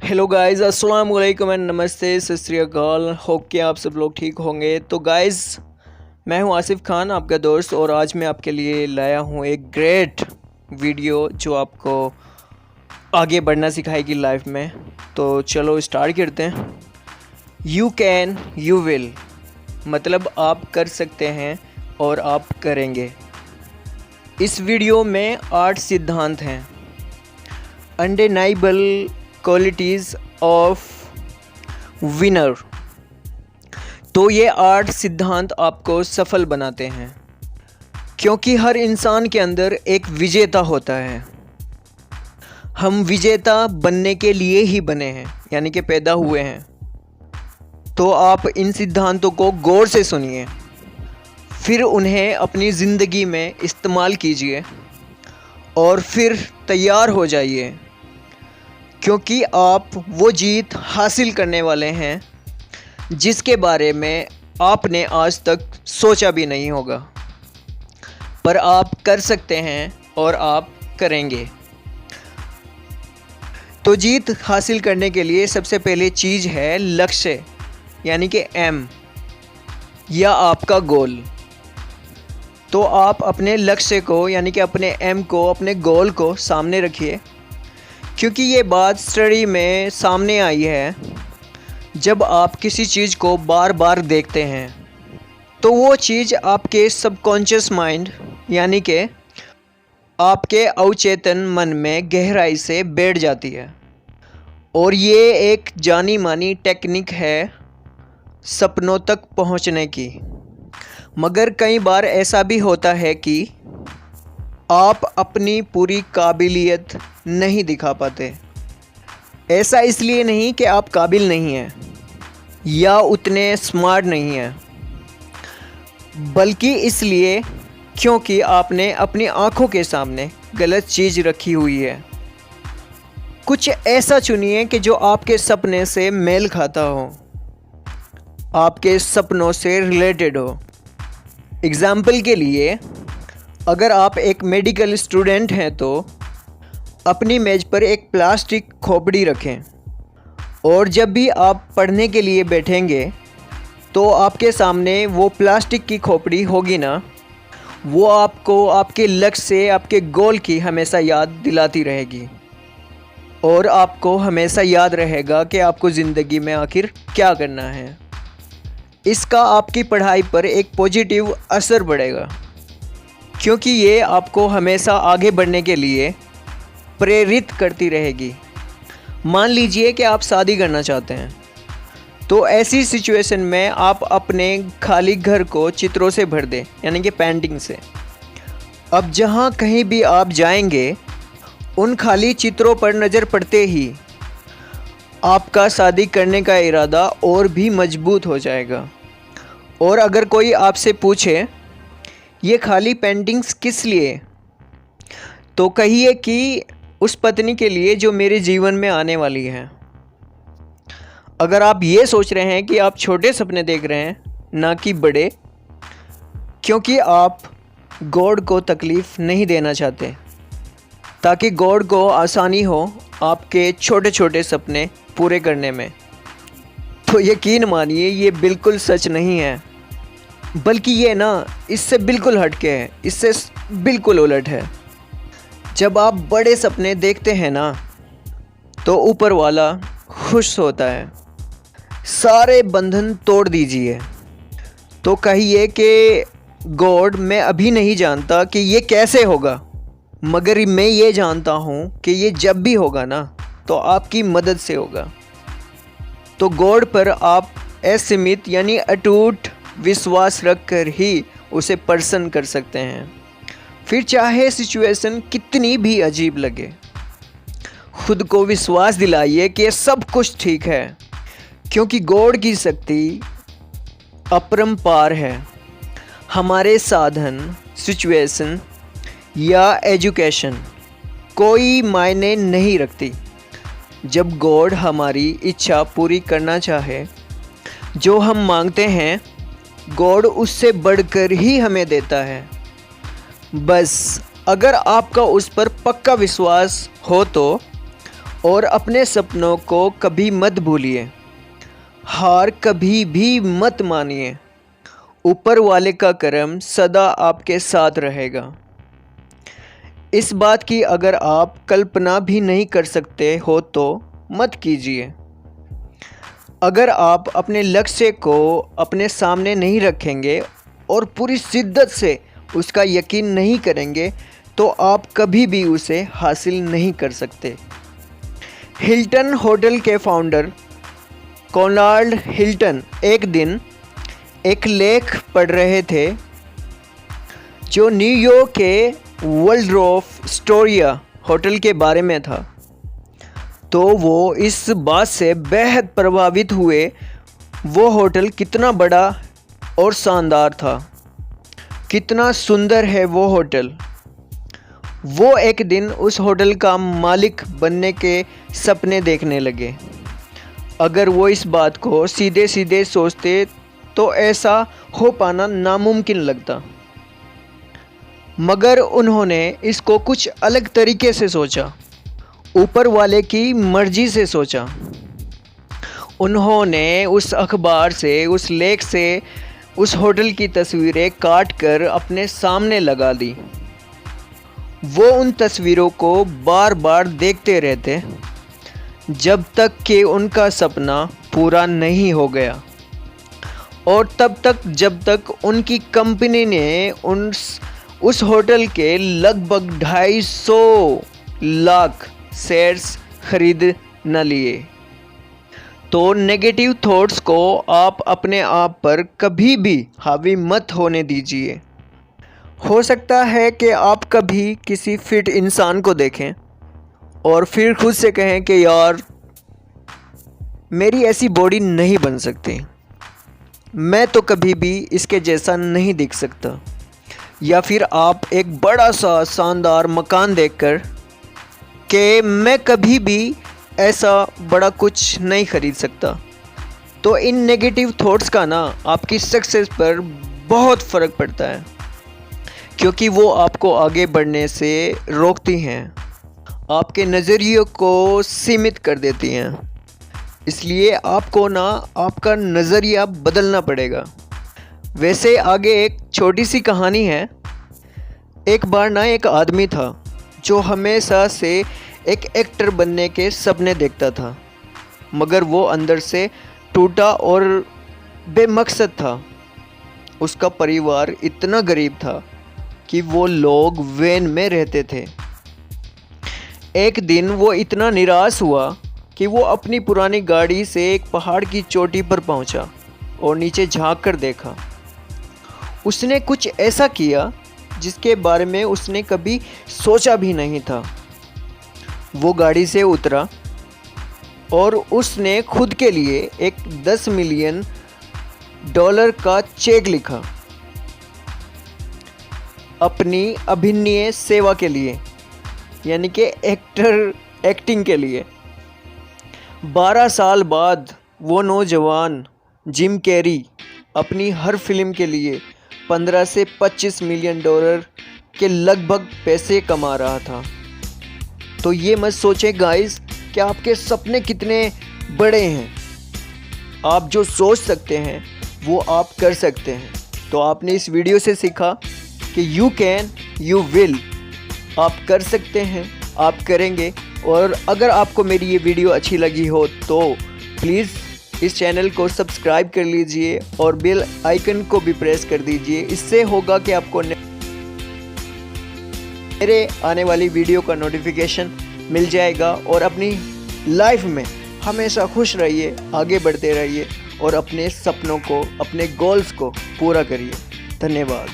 Hello guys, अस्सलाम वालेकुम and नमस्ते, सत श्री अकाल। होप कि आप सब लोग ठीक होंगे। तो गाइस, मैं हूं आसिफ खान, आपका दोस्त, और आज मैं आपके लिए लाया हूं एक ग्रेट वीडियो जो आपको आगे बढ़ना सिखाएगी लाइफ में। तो चलो स्टार्ट करते हैं। यू कैन यू विल, मतलब आप कर सकते हैं और आप करेंगे। इस वीडियो में 8 सिद्धांत हैं, अनडिनाइबल क्वालिटीज़ ऑफ विनर। तो ये 8 सिद्धांत आपको सफल बनाते हैं, क्योंकि हर इंसान के अंदर एक विजेता होता है। हम विजेता बनने के लिए ही बने हैं, यानी कि पैदा हुए हैं। तो आप इन सिद्धांतों को गौर से सुनिए, फिर उन्हें अपनी ज़िंदगी में इस्तेमाल कीजिए और फिर तैयार हो जाइए, क्योंकि आप वो जीत हासिल करने वाले हैं जिसके बारे में आपने आज तक सोचा भी नहीं होगा। पर आप कर सकते हैं और आप करेंगे। तो जीत हासिल करने के लिए सबसे पहले चीज़ है लक्ष्य, यानी कि एम या आपका गोल। तो आप अपने लक्ष्य को, यानी कि अपने एम को, अपने गोल को सामने रखिए, क्योंकि ये बात स्टडी में सामने आई है। जब आप किसी चीज़ को बार बार देखते हैं तो वो चीज़ आपके सबकॉन्शियस माइंड, यानी कि आपके अवचेतन मन में गहराई से बैठ जाती है। और ये एक जानी मानी टेक्निक है सपनों तक पहुंचने की। मगर कई बार ऐसा भी होता है कि आप अपनी पूरी काबिलियत नहीं दिखा पाते। ऐसा इसलिए नहीं कि आप काबिल नहीं हैं या उतने स्मार्ट नहीं हैं, बल्कि इसलिए क्योंकि आपने अपनी आंखों के सामने गलत चीज़ रखी हुई है। कुछ ऐसा चुनिए कि जो आपके सपने से मेल खाता हो, आपके सपनों से रिलेटेड हो। एग्ज़ाम्पल के लिए, अगर आप एक मेडिकल स्टूडेंट हैं तो अपनी मेज़ पर एक प्लास्टिक खोपड़ी रखें, और जब भी आप पढ़ने के लिए बैठेंगे तो आपके सामने वो प्लास्टिक की खोपड़ी होगी ना, वो आपको आपके लक्ष्य से, आपके गोल की हमेशा याद दिलाती रहेगी। और आपको हमेशा याद रहेगा कि आपको ज़िंदगी में आखिर क्या करना है। इसका आपकी पढ़ाई पर एक पॉजिटिव असर पड़ेगा, क्योंकि ये आपको हमेशा आगे बढ़ने के लिए प्रेरित करती रहेगी। मान लीजिए कि आप शादी करना चाहते हैं, तो ऐसी सिचुएशन में आप अपने खाली घर को चित्रों से भर दें, यानी कि पेंटिंग से। अब जहाँ कहीं भी आप जाएंगे, उन खाली चित्रों पर नज़र पड़ते ही आपका शादी करने का इरादा और भी मजबूत हो जाएगा। और अगर कोई आपसे पूछे ये खाली पेंटिंग्स किस लिए, तो कहिए कि उस पत्नी के लिए जो मेरे जीवन में आने वाली है। अगर आप ये सोच रहे हैं कि आप छोटे सपने देख रहे हैं, ना कि बड़े, क्योंकि आप गॉड को तकलीफ़ नहीं देना चाहते, ताकि गॉड को आसानी हो आपके छोटे छोटे सपने पूरे करने में। तो यकीन मानिए, ये बिल्कुल सच नहीं है, बल्कि ये ना इससे बिल्कुल हटके है, इससे बिल्कुल उलट है। जब आप बड़े सपने देखते हैं ना, तो ऊपर वाला खुश होता है। सारे बंधन तोड़ दीजिए। तो कहिए कि गॉड, मैं अभी नहीं जानता कि ये कैसे होगा, मगर मैं ये जानता हूँ कि ये जब भी होगा ना, तो आपकी मदद से होगा। तो गॉड पर आप असीमित, यानी अटूट विश्वास रखकर ही उसे प्रसन्न कर सकते हैं। फिर चाहे सिचुएशन कितनी भी अजीब लगे, खुद को विश्वास दिलाइए कि सब कुछ ठीक है, क्योंकि गॉड की शक्ति अपरंपार है। हमारे साधन, सिचुएशन या एजुकेशन कोई मायने नहीं रखती। जब गॉड हमारी इच्छा पूरी करना चाहे, जो हम मांगते हैं, गॉड उससे बढ़कर ही हमें देता है। बस अगर आपका उस पर पक्का विश्वास हो तो और अपने सपनों को कभी मत भूलिए, हार कभी भी मत मानिए। ऊपर वाले का करम सदा आपके साथ रहेगा। इस बात की अगर आप कल्पना भी नहीं कर सकते हो तो मत कीजिए। अगर आप अपने लक्ष्य को अपने सामने नहीं रखेंगे और पूरी शिद्दत से उसका यकीन नहीं करेंगे तो आप कभी भी उसे हासिल नहीं कर सकते। हिल्टन होटल के फाउंडर कॉनराड हिल्टन एक दिन एक लेख पढ़ रहे थे जो न्यूयॉर्क के वॉल्डोर्फ एस्टोरिया होटल के बारे में था। तो वो इस बात से बेहद प्रभावित हुए वो होटल कितना बड़ा और शानदार था, कितना सुंदर है वो होटल। वो एक दिन उस होटल का मालिक बनने के सपने देखने लगे। अगर वो इस बात को सीधे सीधे सोचते तो ऐसा हो पाना नामुमकिन लगता, मगर उन्होंने इसको कुछ अलग तरीके से सोचा, ऊपर वाले की मर्जी से सोचा। उन्होंने उस अखबार से, उस लेख से उस होटल की तस्वीरें काट कर अपने सामने लगा दी। वो उन तस्वीरों को बार बार देखते रहते जब तक कि उनका सपना पूरा नहीं हो गया, और तब तक जब तक उनकी कंपनी ने उस होटल के लगभग 250 लाख शेयर्स खरीद न लिए। तो नेगेटिव थॉट्स को आप अपने आप पर कभी भी हावी मत होने दीजिए। हो सकता है कि आप कभी किसी फिट इंसान को देखें और फिर खुद से कहें कि यार मेरी ऐसी बॉडी नहीं बन सकती, मैं तो कभी भी इसके जैसा नहीं दिख सकता। या फिर आप एक बड़ा सा शानदार मकान देखकर कि मैं कभी भी ऐसा बड़ा कुछ नहीं खरीद सकता। तो इन नेगेटिव थॉट्स का ना आपकी सक्सेस पर बहुत फ़र्क पड़ता है, क्योंकि वो आपको आगे बढ़ने से रोकती हैं, आपके नज़रिए को सीमित कर देती हैं। इसलिए आपको ना आपका नज़रिया बदलना पड़ेगा। वैसे आगे एक छोटी सी कहानी है। एक बार ना एक आदमी था जो हमेशा से एक एक्टर बनने के सपने देखता था, मगर वो अंदर से टूटा और बेमकसद था। उसका परिवार इतना गरीब था कि वो लोग वैन में रहते थे। एक दिन वो इतना निराश हुआ कि वो अपनी पुरानी गाड़ी से एक पहाड़ की चोटी पर पहुंचा और नीचे झांक कर देखा। उसने कुछ ऐसा किया जिसके बारे में उसने कभी सोचा भी नहीं था। वो गाड़ी से उतरा और उसने खुद के लिए एक $10 मिलियन का चेक लिखा अपनी अभिनय सेवा के लिए, यानी कि एक्टिंग के लिए। 12 साल बाद वो नौजवान जिम कैरी अपनी हर फिल्म के लिए $15 से $25 मिलियन के लगभग पैसे कमा रहा था। तो ये मत सोचें गाइस कि आपके सपने कितने बड़े हैं। आप जो सोच सकते हैं वो आप कर सकते हैं। तो आपने इस वीडियो से सीखा कि यू कैन, यू विल। आप कर सकते हैं, आप करेंगे। और अगर आपको मेरी ये वीडियो अच्छी लगी हो तो प्लीज़ इस चैनल को सब्सक्राइब कर लीजिए और बेल आइकन को भी प्रेस कर दीजिए। इससे होगा कि आपको मेरे आने वाली वीडियो का नोटिफिकेशन मिल जाएगा। और अपनी लाइफ में हमेशा खुश रहिए, आगे बढ़ते रहिए और अपने सपनों को, अपने गोल्स को पूरा करिए। धन्यवाद।